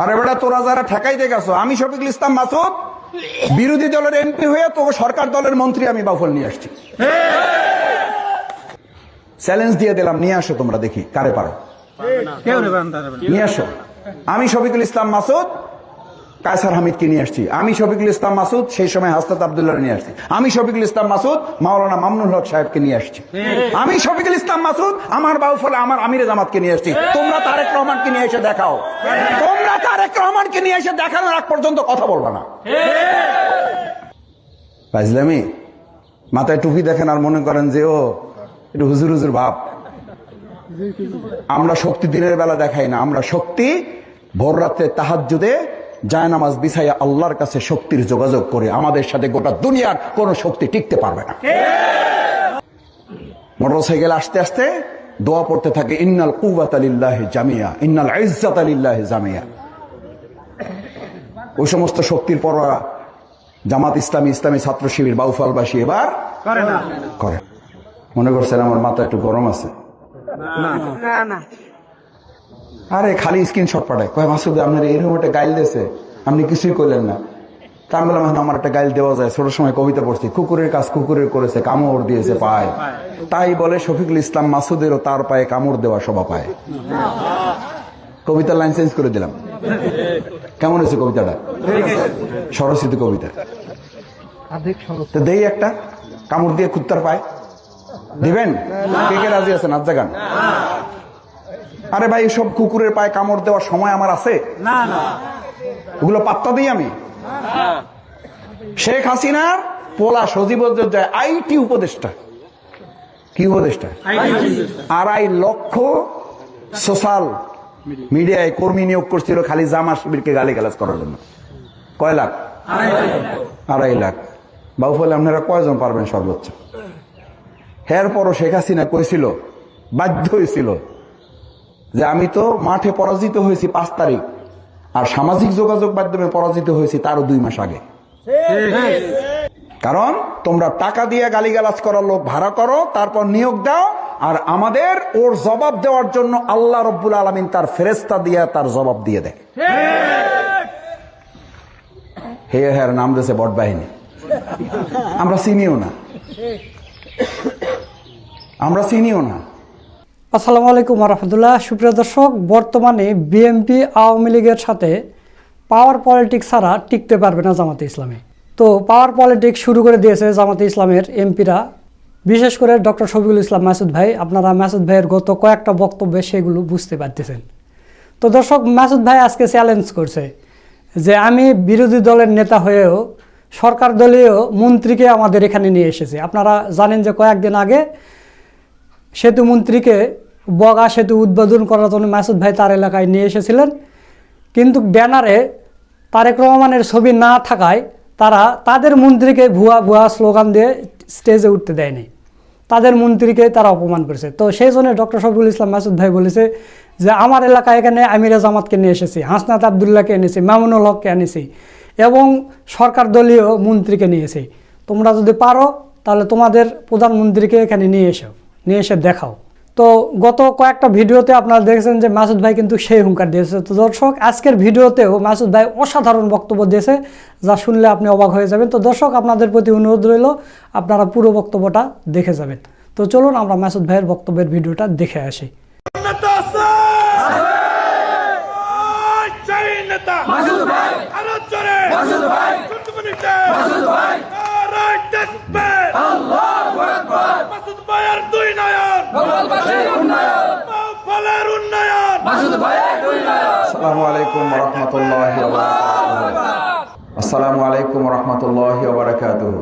আরে বেটা, তোরা যারা ঠেকাইতে গেছো, আমি শফিকুল ইসলাম মাসুদ বিরোধী দলের এমপি হয়ে তোকে সরকার দলের মন্ত্রী আমি বাউফল নিয়ে আসছি। চ্যালেঞ্জ দিয়ে দিলাম, নিয়ে আসো, তোমরা দেখি কারে পারো, নিয়ে আসো। আমি শফিকুল ইসলাম মাসুদ কায়সার হামিদকে নিয়ে আসছি। আমি শফিকুল ইসলাম মাসুদ সেই সময় হাসনাত আব্দুল্লাহ নিয়ে আসছি। আমি শফিকুল ইসলাম মাসুদ মাওলানা মামুনুল হক সাহেবকে নিয়ে আসছি। আমি শফিকুল ইসলাম মাসুদ আমার বাউফলে আমার আমিরে জামাতকে নিয়ে আসছি। তোমরা তারেক রহমানকে নিয়ে এসে দেখাও, তোমরা তারেক রহমানকে নিয়ে এসে দেখানোর আগ পর্যন্ত কথা বলবা না। বুঝলামি মাথায় টুপি দেখেন আর মনে করেন যে ও একটু হুজুর হুজুর ভাব। আমরা শক্তি দিনের বেলা দেখাই না, আমরা শক্তি ভোর রাত্রে তাহাজ্জুদে জায়নামাজ বিছাইয়া আল্লাহর কাছে শক্তির যোগাযোগ করে। আমাদের সাথে গোটা দুনিয়ার কোন শক্তি টিকতে পারবে না। মোটরসাইকেল আসতে আসতে দোয়া পড়তে থাকে, ইন্নাল কুওয়াতা লিল্লাহি জামিয়া, ইন্নাল ইজ্জাতা লিল্লাহি জামিয়া। ওই সমস্ত শক্তির পরোয়া জামাত ইসলামী, ইসলামী ছাত্র শিবির বাউফলবাসী এবার করে। মনে করছেন আমার মাথা একটু গরম আছে? আরে খালি স্ক্রিনশট পাঠায়, কয় মাসুদ আপনার এরকম একটা গাইল দিয়েছে, আপনি কিছুই করলেন না। তা আমি বললাম আমার একটা গাইল দেওয়া যায়, ছোট সময় কবিতা পড়ছি, কুকুরের কাজ কুকুরের করেছে, কামড় দিয়েছে পায়। তাই বলে শফিকুল ইসলাম মাসুদেরও তার পায়ে কামড় দেওয়া শোভা পায়। কবিতার লাইন চেঞ্জ করে দিলাম। কেমন হয়েছে কবিতাটা? সরস্বতী কবিতা। তো দেই একটা কামড় দিয়ে কুত্তার পায় দিবেন? কে কে রাজি আছেন? আজ জাগান। আরে ভাই, সব কুকুরের পায়ে কামড় দেওয়ার সময় আমার আছে? ওগুলো পাত্তা দিই আমি? শেখ হাসিনার পোলা সজীব আইটি উপদেষ্টা, কি উপদেষ্টা? 2.5 লক্ষ সোশ্যাল মিডিয়ায় কর্মী নিয়োগ করছিল খালি জামা শিবিরকে গালিগালাজ করার জন্য। কয় লাখ? 2.5 লাখ। বাউফলে আপনারা কয়জন পারবেন সর্বোচ্চ? এরপরও শেখ হাসিনা কইছিল, বাধ্য হয়েছিল যে আমি তো মাঠে পরাজিত হয়েছি 5 তারিখ, আর সামাজিক যোগাযোগ মাধ্যমে পরাজিত হয়েছি তারও 2 মাস আগে। কারণ তোমরা টাকা দিয়ে গালিগালাজ করার লোক ভাড়া করো, তারপর নিয়োগ দাও, আর আমাদের ওর জবাব দেওয়ার জন্য আল্লাহ রব্বুল আলামিন তার ফেরেশতা দিয়ে তার জবাব দিয়ে দেয়। হে হ্যার নাম দিয়েছে বট বাহিনী। আমরা চিনিও না, আমরা চিনিও না। আসসালামু আলাইকুম রহমতুল্লাহ। সুপ্রিয় দর্শক, বর্তমানে বিএনপি আওয়ামী লীগের সাথে পাওয়ার পলিটিক্স ছাড়া টিকতে পারবে না জামাতে ইসলামী। তো পাওয়ার পলিটিক্স শুরু করে দিয়েছে জামাতে ইসলামের এমপিরা, বিশেষ করে ডক্টর শফিকুল ইসলাম মাসুদ ভাই। আপনারা মাসুদ ভাইয়ের গত কয়েকটা বক্তব্যে সেগুলো বুঝতে পারতেছেন। তো দর্শক, মাসুদ ভাই আজকে চ্যালেঞ্জ করছে যে আমি বিরোধী দলের নেতা হয়েও সরকার দলীয় মন্ত্রীকে আমাদের এখানে নিয়ে এসেছি। আপনারা জানেন যে কয়েকদিন আগে সেতু মন্ত্রীকে বগা সেতু উদ্বোধন করার জন্য মাসুদ ভাই তার এলাকায় নিয়ে এসেছিলেন, কিন্তু ব্যানারে তারেক রহমানের ছবি না থাকায় তারা তাদের মন্ত্রীকে ভুয়া ভুয়া স্লোগান দিয়ে স্টেজে উঠতে দেয়নি, তাদের মন্ত্রীকে তারা অপমান করেছে। তো সেই জন্য ডক্টর শফিকুল ইসলাম মাসুদ ভাই বলেছে যে আমার এলাকায় এখানে আমিরে জামাতকে নিয়ে এসেছি, হাসনাত আব্দুল্লাহকে এনেছি, মামুনুল হককে এনেছি এবং সরকার দলীয় মন্ত্রীকে নিয়েছি। তোমরা যদি পারো তাহলে তোমাদের প্রধানমন্ত্রীকে এখানে নিয়ে এসে দেখাও। তো গত কয়েকটা ভিডিওতে আপনারা দেখেছেন যে মাসুদ ভাই কিন্তু সেই হুঙ্কার দিয়েছে। তো দর্শক, আজকের ভিডিওতেও মাসুদ ভাই অসাধারণ বক্তব্য দিয়েছে, যা শুনলে আপনি অবাক হয়ে যাবেন। তো দর্শক, আপনাদের প্রতি অনুরোধ রইল আপনারা পুরো বক্তব্যটা দেখে যাবেন। তো চলুন আমরা মাসুদ ভাইয়ের বক্তব্যের ভিডিওটা দেখে আসি। আসসালামু আলাইকুম রহমতুল্লাহি ওয়া বারাকাতুহু। আসসালামু আলাইকুম রহমতুল্লাহি ওয়া বারাকাতুহু।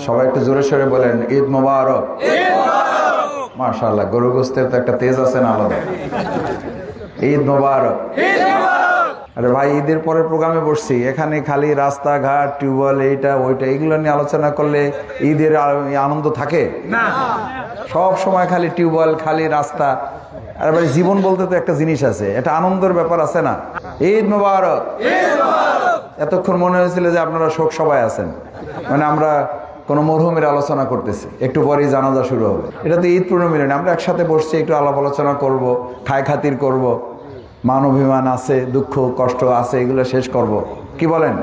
সবাই একটু জোরে সরে বলেন, ঈদ মোবারক। মাশাআল্লাহ, গরু গোশতের তো একটা তেজ আছে না আলাদা। ঈদ মোবারক। আরে ভাই, ঈদের পরের প্রোগ্রামে বসছি, এখানে খালি রাস্তাঘাট, টিউবওয়েল, এইটা ওইটা এগুলো নিয়ে আলোচনা করলে ঈদের আনন্দ থাকে না। সব সময় খালি টিউবওয়েল, খালি রাস্তা। আরে ভাই, জীবন বলতে তো একটা জিনিস আছে, এটা আনন্দের ব্যাপার আছে না। ঈদ মোবারক। এতক্ষণ মনে হয়েছিল যে আপনারা শোক সভায় আছেন, মানে আমরা কোনো মরহুমের আলোচনা করতেছি, একটু পরেই জানাজা শুরু হবে। এটা তো ঈদ পূর্ণ মিলন, আমরা একসাথে বসছি, একটু আলাপ আলোচনা করব, খায় খাতির করব, মান অভিমান আছে, দুঃখ কষ্ট আছে, এগুলো শেষ করব, কি বলেন?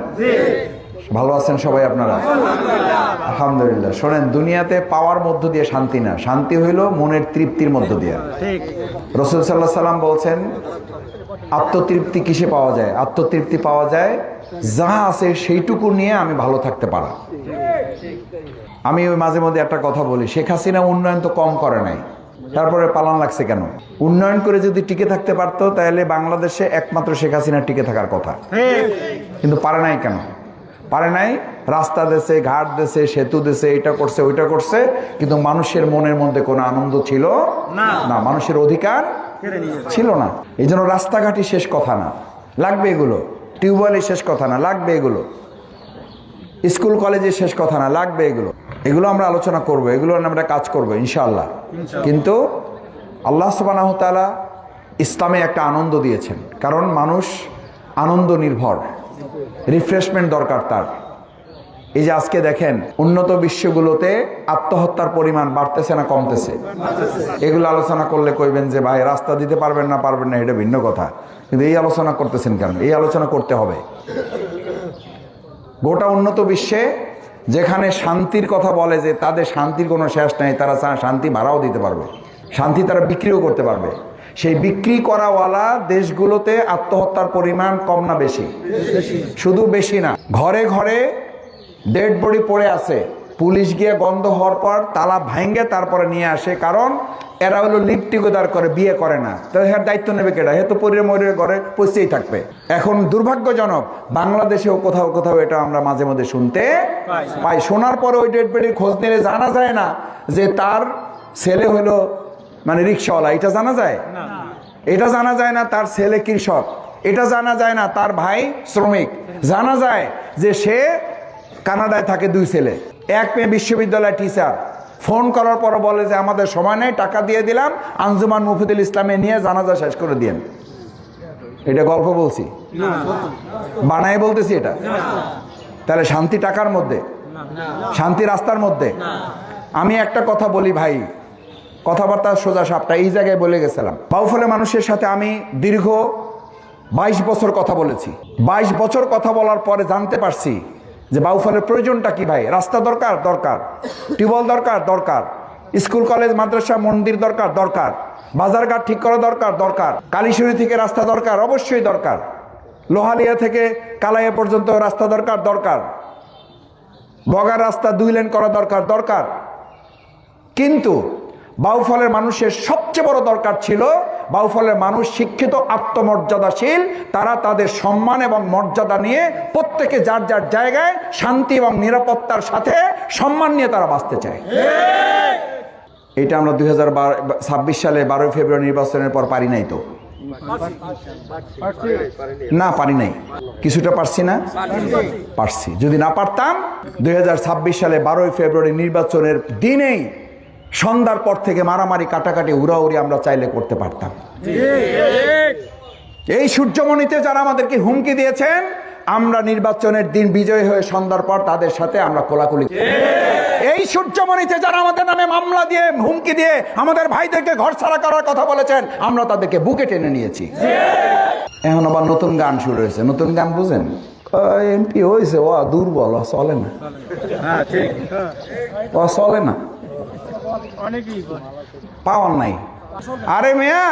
ভালো আছেন সবাই আপনারা? আলহামদুলিল্লাহ। শোনেন, দুনিয়াতে পাওয়ার মধ্য দিয়ে শান্তি না, শান্তি হইল মনের তৃপ্তির মধ্য দিয়ে। রাসূল সাল্লাল্লাহু আলাইহি সাল্লাম বলছেন, আত্মতৃপ্তি কিসে পাওয়া যায়? আত্মতৃপ্তি পাওয়া যায় যা আছে সেইটুকু নিয়ে আমি ভালো থাকতে পারা। আমি ওই মাঝে মধ্যে একটা কথা বলি, শেখ হাসিনা উন্নয়ন তো কম করে নাই, তারপরে পালান লাগছে কেন? উন্নয়ন করে যদি টিকে থাকতে পারতো তাহলে বাংলাদেশে একমাত্র শেখ হাসিনা টিকে থাকার কথা, কিন্তু পারে নাই কেন? পারে নাই, রাস্তা দেশে, ঘাট দেশে, সেতু দেশে, এটা করছে ওইটা করছে, কিন্তু মানুষের মনের মধ্যে কোনো আনন্দ ছিল না, মানুষের অধিকার ছিল না। এই জন্য রাস্তাঘাটই শেষ কথা না, লাগবে এগুলো। টিউবওয়েলই শেষ কথা না, লাগবে এগুলো। স্কুল কলেজের শেষ কথা না, লাগবে এগুলো। এগুলো আমরা আলোচনা করব, এগুলো আমরা কাজ করব ইনশাআল্লাহ। কিন্তু আল্লাহ সুবহানাহু ওয়া তাআলা ইসলামে একটা আনন্দ দিয়েছেন, কারণ মানুষ আনন্দ নির্ভর, রিফ্রেশমেন্ট দরকার তার। এই যে আজকে দেখেন উন্নত বিশ্বগুলোতে আত্মহত্যার পরিমাণ বাড়তেছে না কমতেছে? এগুলো আলোচনা করলে কইবেন যে ভাই রাস্তা দিতে পারবেন না এটা ভিন্ন কথা, কিন্তু এই আলোচনা করতেছেন কেন? এই আলোচনা করতে হবে। গোটা উন্নত বিশ্বে যেখানে শান্তির কথা বলে যে তাদের শান্তির কোনো শেষ নাই, তারা শান্তি ভাড়াও দিতে পারবে, শান্তি তারা বিক্রিও করতে পারবে, সেই বিক্রি করাওয়ালা দেশগুলোতে আত্মহত্যার পরিমাণ কম না বেশি? শুধু বেশি না, ঘরে ঘরে ডেড বডি পড়ে আছে, পুলিশ গিয়ে গন্ধ হওয়ার পর তালা ভাঙ্গে তারপরে নিয়ে আসে, কারণ এরা হলো লিভ টুগেদার করে, বিয়ে করে না। তো এর দায়িত্ব নেবে কেটা? হে তো পরিরে মরিরে ঘরে পৌঁছেই থাকবে। এখন দুর্ভাগ্যজনক বাংলাদেশেও কোথাও কোথাও এটা আমরা মাঝে মধ্যে শুনতে পাই। শোনার পরে ওই ডেড বডির খোঁজ নিলে জানা যায় না যে তার ছেলে হলো মানে রিক্সাওয়ালা, এটা জানা যায়? এটা জানা যায় না তার ছেলে কৃষক, এটা জানা যায় না তার ভাই শ্রমিক, জানা যায় যে সে কানাডায় থাকে, 2 ছেলে, এক মেয়ে বিশ্ববিদ্যালয় টিচার। ফোন করার পর বলে যে আমাদের সময় নেই, টাকা দিয়ে দিলাম, আঞ্জুমান মুফিদুল ইসলামে নিয়ে জানাজা শেষ করে দিয়েন। এটা গল্প বলছি? বানায় বলতেছি এটা? তাহলে শান্তি টাকার মধ্যে, শান্তি রাস্তার মধ্যে? আমি একটা কথা বলি ভাই, কথাবার্তা সোজা সাপটা, এই জায়গায় বলে গেছিলাম। বাউফলে মানুষের সাথে আমি দীর্ঘ 22 বছর কথা বলেছি। 22 বছর কথা বলার পরে জানতে পারছি যে বাউফলের প্রয়োজনটা কি ভাই। রাস্তা দরকার, দরকার। টিউবওয়েল দরকার, দরকার। স্কুল কলেজ মাদ্রাসা মন্দির দরকার, দরকার। বাজারঘাট ঠিক করা দরকার, দরকার। কালীশুরি থেকে রাস্তা দরকার, অবশ্যই দরকার। লোহালিয়া থেকে কালাইয়া পর্যন্ত রাস্তা দরকার, দরকার। বগার রাস্তা 2 লেন করা দরকার, দরকার। কিন্তু বাউফলের মানুষের সবচেয়ে বড় দরকার ছিল, বাউফলের মানুষ শিক্ষিত, আত্মমর্যাদাশীল, তারা তাদের সম্মান এবং মর্যাদা নিয়ে প্রত্যেকে যার যার জায়গায় শান্তি এবং নিরাপত্তার সাথে সম্মান নিয়ে তারা বাঁচতে চায়। এটা আমরা 2026 সালে 12 ফেব্রুয়ারি নির্বাচনের পর পারি নাই তো? না, পারি নাই। কিছুটা পারছি না? পারছি। যদি না পারতাম 2026 সালে 12 ফেব্রুয়ারি নির্বাচনের দিনেই সন্ধ্যার পর থেকে মারামারি, কাটাকাটি, উড়াউড়ি আমরা চাইলে করতে পারতাম। এই সূর্যমণিতে যারা আমাদেরকে হুমকি দিয়েছেন, আমরা নির্বাচনের দিন বিজয় হয়ে সন্ধ্যার পর তাদের সাথে আমরা কোলাকুলি। এই সূর্যমণিতে যারা আমাদের নামে মামলা দিয়ে, হুমকি দিয়ে আমাদের ভাইদেরকে ঘর ছাড়া করার কথা বলেছেন, আমরা তাদেরকে বুকে টেনে নিয়েছি। এখন আবার নতুন গান শুরু হয়েছে। নতুন গান বুঝেন? এমপি হয়েছে, ও দুর্বল, ও চলে না, ও চলে না, পাওয়ার নাই। আরে মিয়া,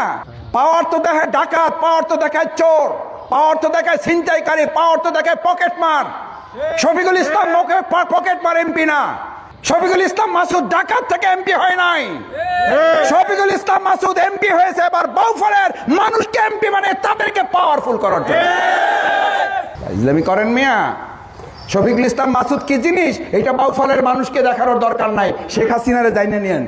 পাওয়ার তো দেখায় ডাকাত, পাওয়ার তো দেখায় চোর, পাওয়ার তো দেখায় ছিনতাইকারী, পাওয়ার তো দেখায় পকেট মার। শফিকুল ইসলাম পকেট মার এমপি না। শফিকুল ইসলাম মাসুদ ডাকাত থেকে এমপি হয় নাই। শফিকুল ইসলাম মাসুদ এমপি হয়েছে এবার বাউফলের মানুষকে এমপি মানে তাদেরকে পাওয়ারফুল করার জন্য। ইসলামি করেন মিয়া। শফিকুল ইসলাম মাসুদ কি জিনিস এটা বাউফলের মানুষকে দেখানোর দরকার নাই। শেখ হাসিনারে জানিয়ে নিয়েন,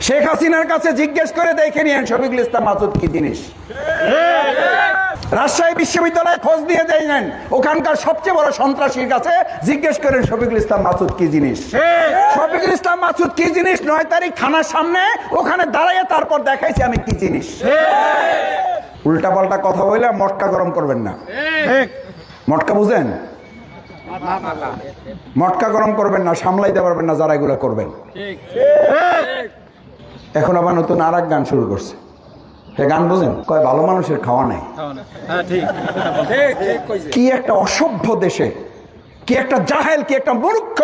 শেখ হাসিনার কাছে জিজ্ঞেস করে দেখে নিয়েন শফিকুল ইসলাম মাসুদ কি জিনিস। রাজশাহী বিশ্ববিদ্যালয়ে খোঁজ দিয়ে দেখেন, ওখানকার সবচেয়ে বড় সন্ত্রাসীর কাছে জিজ্ঞেস করেন শফিকুল ইসলাম মাসুদ কি জিনিস। শফিকুল ইসলাম মাসুদ কি জিনিস 9 তারিখ থানার সামনে ওখানে দাঁড়াইয়ে তারপর দেখাইছি আমি কি জিনিস। উল্টা পাল্টা কথা বললে মটকা গরম করবেন না। মটকা বুঝেন? মটকা গরম করবেন না, সামলাইতে পারবেন না যারা এগুলো করবেন। এখন আবার নতুন আর এক গান শুরু করছে। গান বোঝেন? কয় ভালো মানুষের খাওয়া নাই। কি একটা অসভ্য দেশে, কি একটা জাহেল, কি একটা মূর্খ।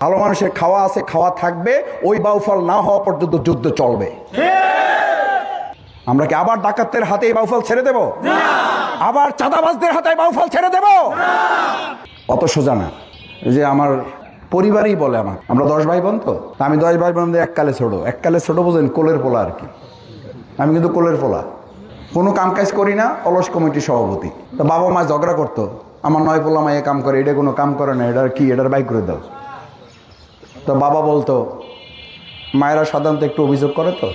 ভালো মানুষের খাওয়া আছে, খাওয়া থাকবে, ওই বাউফল না হওয়া পর্যন্ত যুদ্ধ চলবে। আমরা কি আবার ডাকাতদের হাতে এই বাউফল ছেড়ে দেব? আবার চাঁদাবাজদের হাতে বাউফল ছেড়ে দেব? অত সোজা না। যে আমার পরিবারই বলে আমার, আমরা 10 ভাই বোন, তো আমি 10 ভাই বোন এককালে ছোট বোঝেন, কোলের পোলা আর কি। আমি কিন্তু কোলের পোলা, কোনো কাম কাজ করি না, অলস কমিটির সভাপতি। তো বাবা মা ঝগড়া করতো, আমার 9 পোলা মা এ কাম করে, এটা কোনো কাম করে না, এটার কি, এটার বাইক করে দাও। তো বাবা বলতো, মায়েরা সাধারণত একটু অভিযোগ করে, তো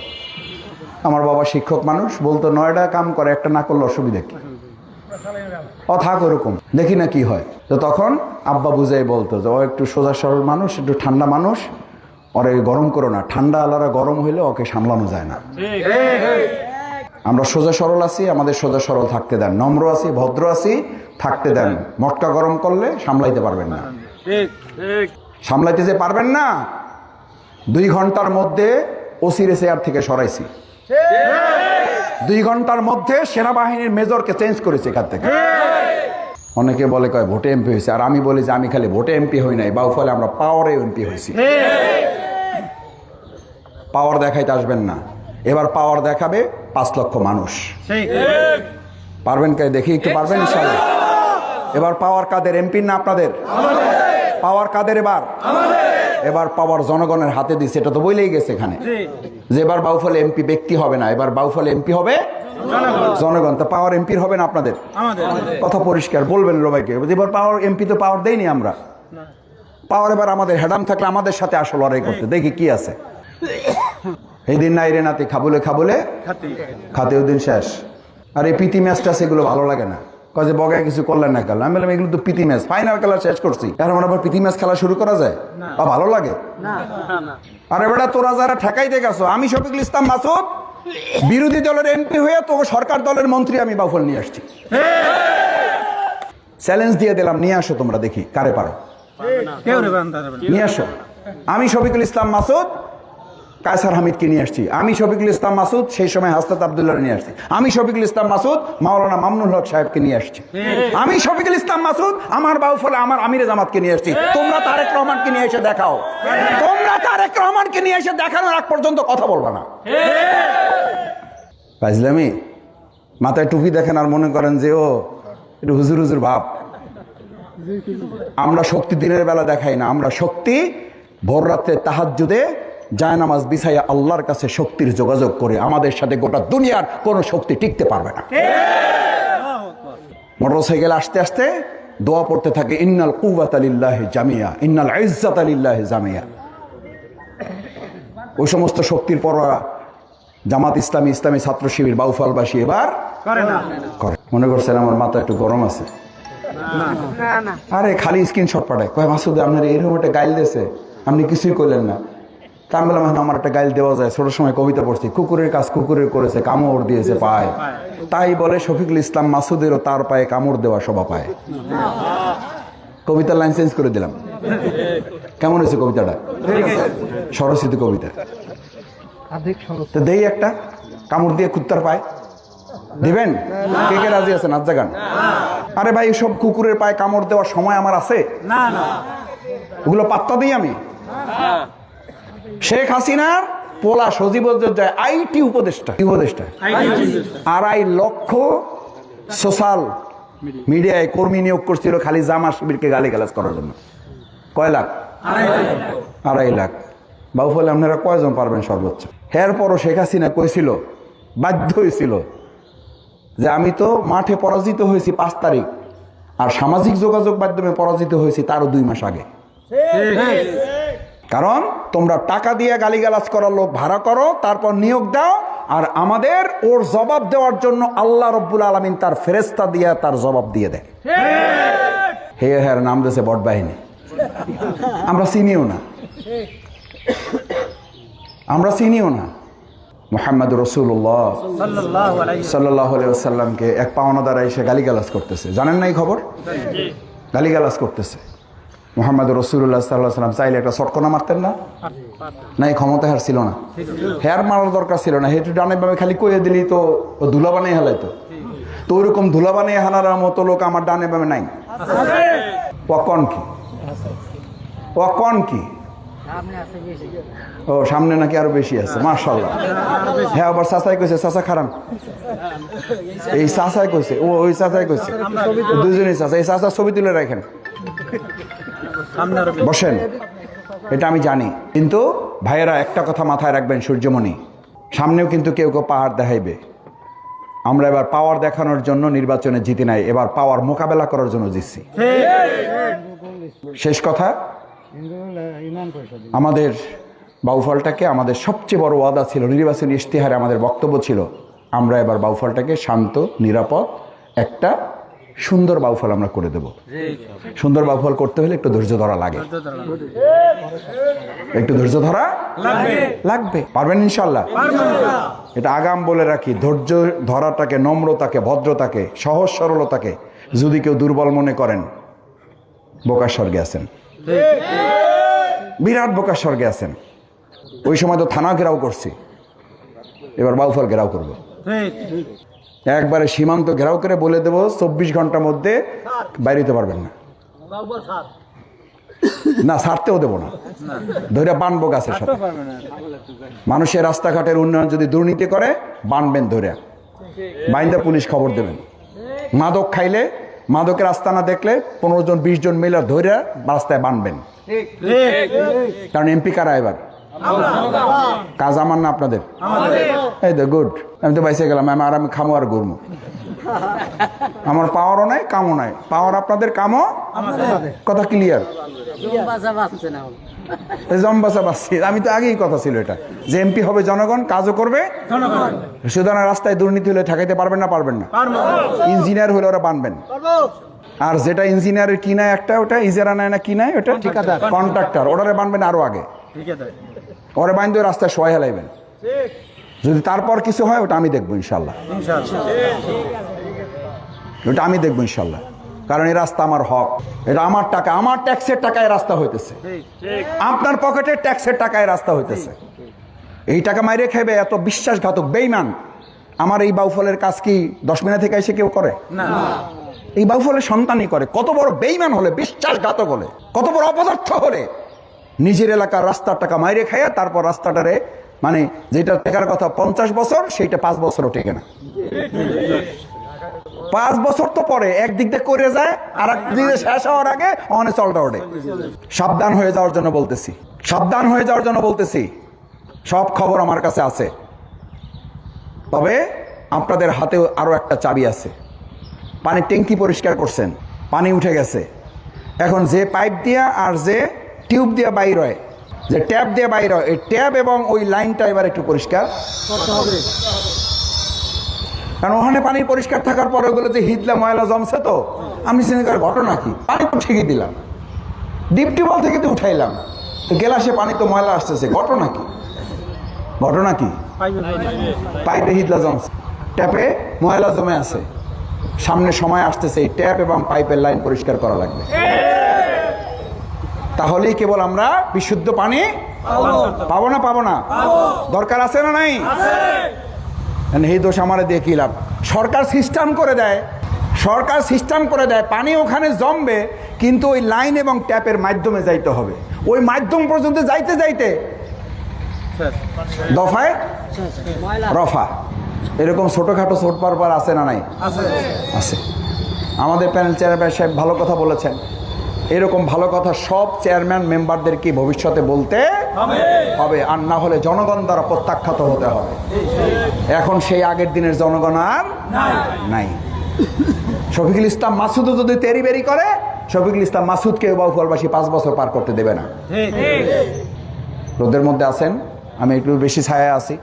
আমার বাবা শিক্ষক মানুষ, বলতো 9টা কাম করে, একটা না করলে অসুবিধা কি, থাক ওরকম, দেখি না কি হয়। তো তখন আব্বা বুঝাই বলতো যে ও একটু সোজা সরল মানুষ, একটু ঠান্ডা মানুষ, ওরে গরম করো না, ঠান্ডা আলাদা গরম হইলে ওকে সামলানো যায় না। আমরা সোজা সরল আছি, আমাদের সোজা সরল থাকতে দেন, নম্র আছি, ভদ্র আছি, থাকতে দেন। মটকা গরম করলে সামলাইতে পারবেন না, সামলাইতে যে পারবেন না। 2 ঘন্টার মধ্যে ওসিরে চেয়ার থেকে সরাইছি, 2 ঘন্টার মধ্যে সেনাবাহিনীর মেজরকে চেঞ্জ করেছে এখান থেকে। অনেকে বলে কয় ভোটে এমপি হয়েছে, আর আমি বলি যে আমি খালি ভোটে এমপি হই নাই, বাউফলে আমরা পাওয়ারে এমপি হয়েছি। পাওয়ার দেখাইতে আসবেন না, এবার পাওয়ার দেখাবে 5 লক্ষ মানুষ। পারবেন কে দেখি, একটু পারবেন ইনশাআল্লাহ? এবার পাওয়ার কাদের? এমপির না আপনাদের? পাওয়ার কাদের এবার পাওয়ার জনগণের হাতে দিচ্ছে, এটা তো বলেই গেছে এখানে যে এবার বাউফলে এমপি ব্যক্তি হবে না, এবার বাউফলে এমপি হবে জনগণ। তো পাওয়ার এমপির হবে না আপনাদের? কথা পরিষ্কার বলবেন সবাইকে, এবার পাওয়ার এমপি তো পাওয়ার দেয়নি আমরা, পাওয়ার এবার আমাদের। হেডাম থাকলে আমাদের সাথে আসল লড়াই করতে, দেখি কি আছে। এই দিন নাই রে নাতি, খাবলে খাবলে খাতে ওই দিন শেষ। আর এই প্রীতি ম্যাচটা সেগুলো ভালো লাগে না, কাজে বগায় কিছু করলেন না খেলা। আমি বললাম এগুলো তো প্রীতি ম্যাচ, ফাইনাল খেলা শেষ করছি, এখন আবার প্রীতি ম্যাচ খেলা শুরু করা যায়? ভালো লাগে? আরে বেটা, তোরা যারা ঠেকাইতে গেছো, আমি শফিকুল ইসলাম মাসুদ বিরোধী দলের এমপি হয়ে তো সরকার দলের মন্ত্রী আমি বাউফল নিয়ে আসছি। চ্যালেঞ্জ দিয়ে দিলাম, নিয়ে আসো তোমরা, দেখি কারে পারো, নিয়ে আসো। আমি শফিকুল ইসলাম মাসুদ কায়সার হামিদকে নিয়ে আসছি, আমি শফিকুল ইসলাম মাসুদ সেই সময় হাসনাত আব্দুল্লাহ নিয়ে আসছি, আমি শফিকুল ইসলাম মাসুদ মাওলানা মামুনুল হক সাহেবকে নিয়ে আসছি, আমি শফিকুল ইসলাম মাসুদ আমার বাউফলে আমার আমিরে জামাতকে নিয়ে আসছি। তোমরা তারেক রহমানকে নিয়ে এসে দেখাও, তোমরা তারেক রহমানকে নিয়ে এসে দেখানোর আগ পর্যন্ত কথা বলবা না। বুঝলামি? মাথায় টুপি দেখেন আর মনে করেন যে ও একটু হুজুর হুজুর ভাব। আমরা শক্তি দিনের বেলা দেখাই না, আমরা শক্তি ভোর রাত্রে তাহাজ্জুদে জায়নামাজ বিছাইয়া আল্লাহর কাছে শক্তির যোগাযোগ করে। আমাদের সাথে গোটা দুনিয়ার কোন শক্তি টিকতে পারবে না। মোটরসাইকেল আসতে আসতে দোয়া পড়তে থাকে, ইন্নাল কুওয়াতা লিল্লাহি জামিয়া, ইন্নাল ইজ্জাতা লিল্লাহি জামিয়া। ওই সমস্ত শক্তির পরোয়া জামাত ইসলামী, ইসলামী ছাত্র শিবির বাউফলবাসী এবার করে। মনে করছেন আমার মাথা একটু গরম আছে? আরে খালি স্ক্রিনশট পাঠায়, কয় মাসুদ আপনার এরকম একটা গাইল দিয়েছে, আপনি কিছুই করলেন না। তা আমি বললাম আমার একটা গাইল দেওয়া যায়, ছোট সময় কবিতা পড়ছি, কুকুরের কাজ কুকুরের করেছে, কামড় দিয়েছে পায়। তাই বলে শফিকুল ইসলাম মাসুদেরও তার পায়ে কামড় দেওয়া শোভা পায়। কবিতার লাইন চেঞ্জ করে দিলাম। কেমন হয়েছে কবিতাটা? সরস্বতী কবিতা। তো দেই একটা, কামড় দিয়ে কুত্তার পায় দিবেন? কে কে রাজি আছেন? আজ জাগান। আরে ভাই, সব কুকুরের পায়ে কামড় দেওয়ার সময় আমার আছে? ওগুলো পাত্তা দিই আমি? শেখ হাসিনার পোলা সজীব আইটি উপদেষ্টা 2.5 লক্ষ সোশ্যাল মিডিয়ায় কর্মী নিয়োগ করছিল খালি জামা শিবিরকে গালিগালাজ করার জন্য। কয় লাখ? 2.5 লাখ। বাউফলে আপনারা কয়জন পারবেন সর্বোচ্চ? এরপরও শেখ হাসিনা কইছিল, বাধ্য হয়েছিল যে আমি তো মাঠে পরাজিত হয়েছি 5 তারিখ, আর সামাজিক যোগাযোগ মাধ্যমে পরাজিত হয়েছি তারও 2 মাস আগে। কারণ তোমরা টাকা দিয়ে গালিগালাজ করার লোক ভাড়া করো, তারপর নিয়োগ দাও, আর আমাদের ওর জবাব দেওয়ার জন্য আল্লাহ রব্বুল আলামিন তার ফেরেশতা দিয়ে তার জবাব দিয়ে দেয়। হে হ্যাঁ নাম দিয়েছে বট বাহিনী। আমরা চিনিও না, আমরা চিনিও না। মুহাম্মদ রাসূলুল্লাহ সাল্লাল্লাহু আলাইহি ওয়াসাল্লামকে এক পাওনাদার এসে গালিগালাজ করতেছে, জানেন না এই খবর? গালিগালাজ করতেছে। মোহাম্মদ রসুল্লাহ সাল্লাহ সাল্লাম চাইলে একটা শটকনা মারতেন না? না, এই ক্ষমতা হার ছিল না, হেয়ার মারার দরকার ছিল না, হেঁটে ডানে বামে খালি কইয়ে দিলি তো ও ধুলা বানিয়ে হেলাইতো। তো ওইরকম ধুলা বানিয়ে হানার মতো লোক আমার ডানে বামে নাই। ওয়াকন কি, ওয়াকন কি? ও সামনে নাকি আরো বেশি আছে, মাশাআল্লাহ। হ্যাঁ, আবার চাচাই কইছে, চাচা খারাপ, এই চাচাই কইছে, ও ওই চাচাই কইছে, দুজনেই চাচা। এই চাচার ছবি তুলে রাখেন, বসেন, এটা আমি জানি। কিন্তু ভাইয়েরা একটা কথা মাথায় রাখবেন, সূর্যমণি, সামনেও কিন্তু কেউ কেউ পাহাড় দেখাইবে। আমরা এবার পাওয়ার দেখানোর জন্য নির্বাচনে জিতি নাই, এবার পাওয়ার মোকাবেলা করার জন্য জিতছি। শেষ কথা, আমাদের বাউফলটাকে, আমাদের সবচেয়ে বড় ওয়াদা ছিল, নির্বাচনী ইশতেহারে আমাদের বক্তব্য ছিল, আমরা এবার বাউফলটাকে শান্ত, নিরাপদ, একটা সুন্দর বাউফল আমরা করে দেব। সুন্দর বাউফল করতে হলে একটু ধৈর্য ধরা লাগে, একটু ধৈর্য ধরা লাগবে। পারবেন ইনশাল্লাহ? এটা আগাম বলে রাখি, ধৈর্য ধরাটাকে, নম্রতাকে, ভদ্রতাকে, সহজ সরলতাকে যদি কেউ দুর্বল মনে করেন, বোকার স্বর্গে আছেন, বিরাট বোকার স্বর্গে আছেন। ওই সময় তো থানা ঘেরাও করছি, এবার বাউফল ঘেরাও করব। একবারে সীমান্ত ঘেরাও করে বলে দেবো 24 ঘন্টার মধ্যে বাইরেতে পারবেন না। না, ছাড়তেও দেবো না, ধরে বানবো গাছের সাথে। মানুষের রাস্তাঘাটের উন্নয়ন যদি দুর্নীতি করে, বানবেন ধরে, বাইন্দা পুলিশ খবর দেবেন। মাদক খাইলে, মাদকের আস্তানা দেখলে 15 জন 20 জন মিলে ধরে রাস্তায় বানবেন। কারণ এমপি কারা এবার? কাজ আমার না আপনাদের? এই তো গুড, আমি তো বাইসে গেলাম, আমি খামো আর ঘুরমো। আমার পাওয়ারও নাই, কামও নাই, পাওয়ার আপনাদের, কামও কথা ক্লিয়ার। জম্বাসা বাসছি, আমি তো আগেই কথা ছিল এটা, যে এমপি হবে জনগণ, কাজও করবে সুতরাং রাস্তায় দুর্নীতি হলে ঠেকাইতে পারবেন না? পারবেন না। ইঞ্জিনিয়ার হলে ওরা বানবেন, আর যেটা ইঞ্জিনিয়ারের কিনায় একটা, ওটা ইজারা নেয় না, কিনায় ওটা ঠিকাদার, কন্ট্রাক্টর, ওটারে বানবেন আরো আগে, ওরা বান্ধব রাস্তায় শোয়া হেলাইবেন। যদি তারপর কিছু হয়, ওটা আমি দেখবো ইনশাল্লাহ, ওটা আমি দেখবো ইনশাল্লাহ। কারণ এই রাস্তা আমার হক, এটা আমার টাকা, আমার ট্যাক্সের টাকায় রাস্তা হইতেছে, আপনার পকেটের ট্যাক্সের টাকায় রাস্তা হইতেছে। এই টাকা মাইরে খাইবে এত বিশ্বাসঘাতক বেঈমান। আমার এই বাউফলের কাজ কি 10 মিনিট থেকে এসে কেউ করে না? এই বাউফলের সন্তানই করে। কত বড় বেঈমান হলে, বিশ্বাসঘাতক হলে, কত বড় অপদার্থ হলে নিজের এলাকার রাস্তার টাকা মাইরে খাইয়া তারপর রাস্তাটারে, মানে যেটা টেকার কথা 50 বছর, সেইটা 5 বছরও টেকে না। 5 বছর তো পরে একদিক দিয়ে করে যায়, আর একদিক দিয়ে শেষ হওয়ার আগে অনেক চলটা ওঠে। সাবধান হয়ে যাওয়ার জন্য বলতেছি, সাবধান হয়ে যাওয়ার জন্য বলতেছি। সব খবর আমার কাছে আছে, তবে আপনাদের হাতেও আরো একটা চাবি আছে। পানির ট্যাঙ্কি পরিষ্কার করছেন, পানি উঠে গেছে, এখন যে পাইপ দিয়া আর যে টিউব দিয়ে বাইর হয়, যে ট্যাপ দিয়ে বাইর হয়, এই ট্যাপ এবং ওই লাইনটা এবার একটু পরিষ্কার করতে হবে। কারণ ওখানে পানি পরিষ্কার থাকার পরে ওগুলো যে হিজলা ময়লা জমছে, তো আমি চিন্তা করি ঘটনা কি, পানি তো ঠিকই দিলাম, ডিপ টিউবওয়েল থেকে তো উঠাইলাম, তো গেলাসে পানি তো ময়লা আসতেছে, ঘটনা কি? ঘটনা কি? পাইপে হিজলা জমছে, ট্যাপে ময়লা জমে আছে, সামনে সময় আসতেছে, এই ট্যাপ এবং পাইপের লাইন পরিষ্কার করা লাগবে। তাহলেই কেবল আমরা বিশুদ্ধ পানি পাবো না? পাবো না? দরকার আছে না নাই? এই দোষ আমারে দিয়ে কি লাভ? সরকার সিস্টেম করে দেয়, সরকার সিস্টেম করে দেয়, পানি ওখানে জমবে, কিন্তু ওই লাইন এবং ট্যাপের মাধ্যমে যাইতে হবে। ওই মাধ্যম পর্যন্ত যাইতে যাইতে দফায় রফা। এরকম ছোটখাটো ছোট পারপার আছে না নাই? আছে। আমাদের প্যানেল চেয়ারম্যান সাহেব ভালো কথা বলেছেন, এরকম ভালো কথা সব চেয়ারম্যান মেম্বারদেরকে ভবিষ্যতে বলতে হবে, আর না হলে জনগণ দ্বারা প্রত্যাখ্যাত হতে হবে। এখন সেই আগের দিনের জনগণ আর নাই। শফিকুল ইসলাম মাসুদও যদি তেরি বেরি করে, শফিকুল ইসলাম মাসুদকে বাউফলবাসী 5 বছর পার করতে দেবে না। রোদের মধ্যে আছেন, আমি একটু বেশি ছায়া আছি,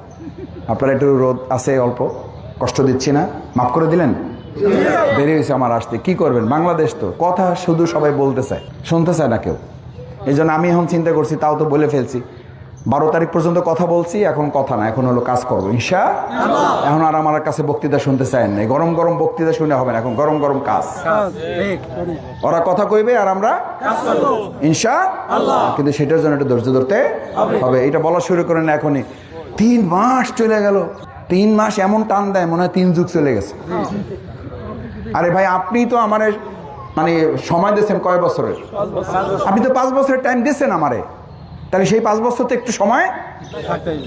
আপনারা একটু রোদ আছে, অল্প কষ্ট দিচ্ছি না, মাফ করে দিলেন? দেরি হয়েছে আমার আসতে, কি করবেন? বাংলাদেশ তো, কথা শুধু সবাই বলতে চায়, শুনতে চায় না কেউ। এই জন্য আমি এখন চিন্তা করছি, তাও তো বলে ফেলছি, 12 তারিখ পর্যন্ত কথা বলছি, এখন কথা না, এখন হলো কাজ করবো ইনশাআল্লাহ। এখন আর আমার কাছে বক্তৃতা শুনতে চান না, গরম গরম বক্তৃতা শুনে হবে না, এখন গরম গরম কাজ। ওরা কথা কইবে আর আমরা ইনশাআল্লাহ, কিন্তু সেটার জন্য একটু ধৈর্য ধরতে হবে। এটা বলা শুরু করেন না এখনই। 3 মাস চলে গেল, 3 মাস এমন টান দেয় মনে হয় 3 যুগ চলে গেছে। আরে ভাই, আপনি তো আমার মানে সময় দিয়েছেন কয় বছরের? আপনি তো 5 বছরের টাইম দিয়েছেন আমারে, তাহলে সেই 5 বছর তো একটু সময়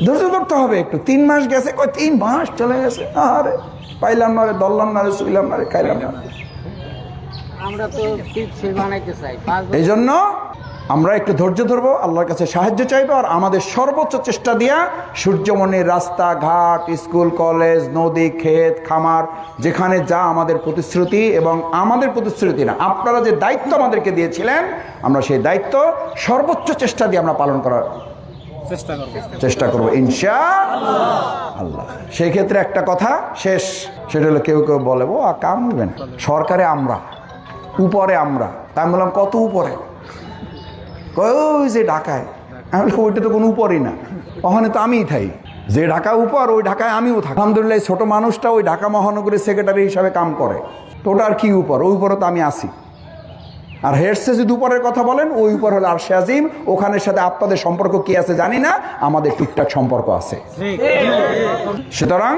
ধৈর্য ধরতে হবে একটু। 3 মাস গেছে, 3 মাস চলে গেছে, আরে পাইলাম না রে, ধরলাম না রে, শুইলাম না রে, খাইলাম না। আমরা তো পিচ্ছিল বানাইতে চাই। এই জন্য আমরা একটু ধৈর্য ধরবো, আল্লাহর কাছে সাহায্য চাইবো, আর আমাদের সর্বোচ্চ চেষ্টা দিয়া সূর্যমণির রাস্তাঘাট, স্কুল কলেজ, নদী, ক্ষেত খামার, যেখানে যা আমাদের প্রতিশ্রুতি এবং আমাদের প্রতিশ্রুতি না, আপনারা যে দায়িত্ব আমাদেরকে দিয়েছিলেন, আমরা সেই দায়িত্ব সর্বোচ্চ চেষ্টা দিয়ে আমরা পালন করার চেষ্টা করবো ইনশাআল্লাহ। সেই ক্ষেত্রে একটা কথা শেষ, সেটা হলো কেউ কেউ বলে ও কাম নেবেন সরকারে, আমরা উপরে, আমরা তাই বললাম কত উপরে? ওই যে ঢাকায়, আমি ওইটা তো কোনো উপরই না, ওখানে তো আমিই থাই। যে ঢাকা উপর, ওই ঢাকায় আমিও থাকি। আলহামদুলিল্লাহ ছোট মানুষটা ওই ঢাকা মহানগরীর সেক্রেটারি হিসাবে কাম করে, তো ওটা আর কি উপর? ওই উপরে তো আমি আসি। আর হেডসে যদি উপরের কথা বলেন, ওই উপর হলো আরশে আজিম, ওখানের সাথে আপনাদের সম্পর্ক কি আছে জানি না, আমাদের টুকটাক সম্পর্ক আছে। সুতরাং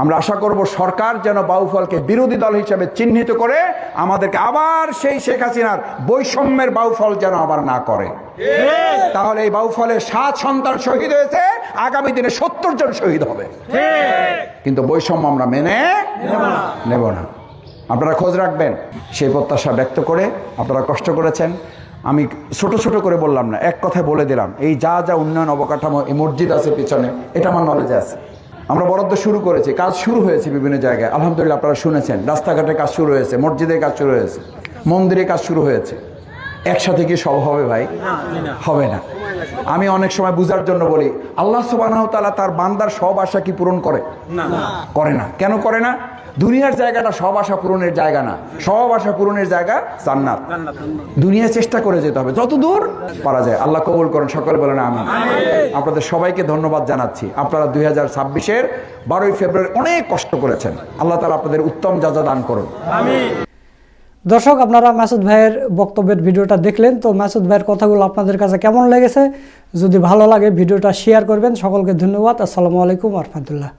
আমরা আশা করব সরকার যেন বাউফলকে বিরোধী দল হিসেবে চিহ্নিত করে আমাদেরকে আবার সেই শেখ হাসিনার বৈষম্যের বাউফল যেন আবার না করে। তাহলে এই বাউফলে 7 সন্তান শহীদ হয়েছে, আগামী দিনে 70 জন শহীদ হবে, কিন্তু বৈষম্য আমরা মেনে নেব না। আপনারা খোঁজ রাখবেন, সেই প্রত্যাশা ব্যক্ত করে। আপনারা কষ্ট করেছেন, আমি ছোট ছোট করে বললাম না, এক কথায় বলে দিলাম। এই যা যা উন্নয়ন অবকাঠামো, এই মসজিদ আছে পিছনে, এটা আমার নলেজে আছে। আমরা বরাদ্দ শুরু করেছি, কাজ শুরু হয়েছে বিভিন্ন জায়গায়, আলহামদুলিল্লাহ আপনারা শুনেছেন। রাস্তাঘাটের কাজ শুরু হয়েছে, মসজিদের কাজ শুরু হয়েছে, মন্দিরের কাজ শুরু হয়েছে। একসাথে কি সব হবে ভাই? হবে না। আমি অনেক সময় বুঝার জন্য বলি, আল্লাহ সুবহানাহু ওয়া তাআলা তার বান্দার সব আশা কি পূরণ করে? করে না। কেন করে না? দুনিয়ার জায়গাটা সব আশা পূরণের জায়গা না, সব আশা পূরণের জায়গা জান্নাত। দুনিয়া চেষ্টা করে যেতে হবে যতদূর পারা যায়। আল্লাহ কবুল করেন, সকলে বলেন আমিন। আপনাদের সবাইকে ধন্যবাদ জানাচ্ছি। আপনারা 2026-এর 12ই ফেব্রুয়ারি অনেক কষ্ট করেছেন, আল্লাহ তাআলা আপনাদের উত্তম যাজা দান করুন। দর্শক, আপনারা মাসুদ ভাইয়ের বক্তব্যের ভিডিওটা দেখলেন, তো মাসুদ ভাইয়ের কথাগুলো আপনাদের কাছে কেমন লেগেছে? যদি ভালো লাগে ভিডিওটা শেয়ার করবেন। সকলকে ধন্যবাদ। আসসালামু আলাইকুম ওয়া রাহমাতুল্লাহ।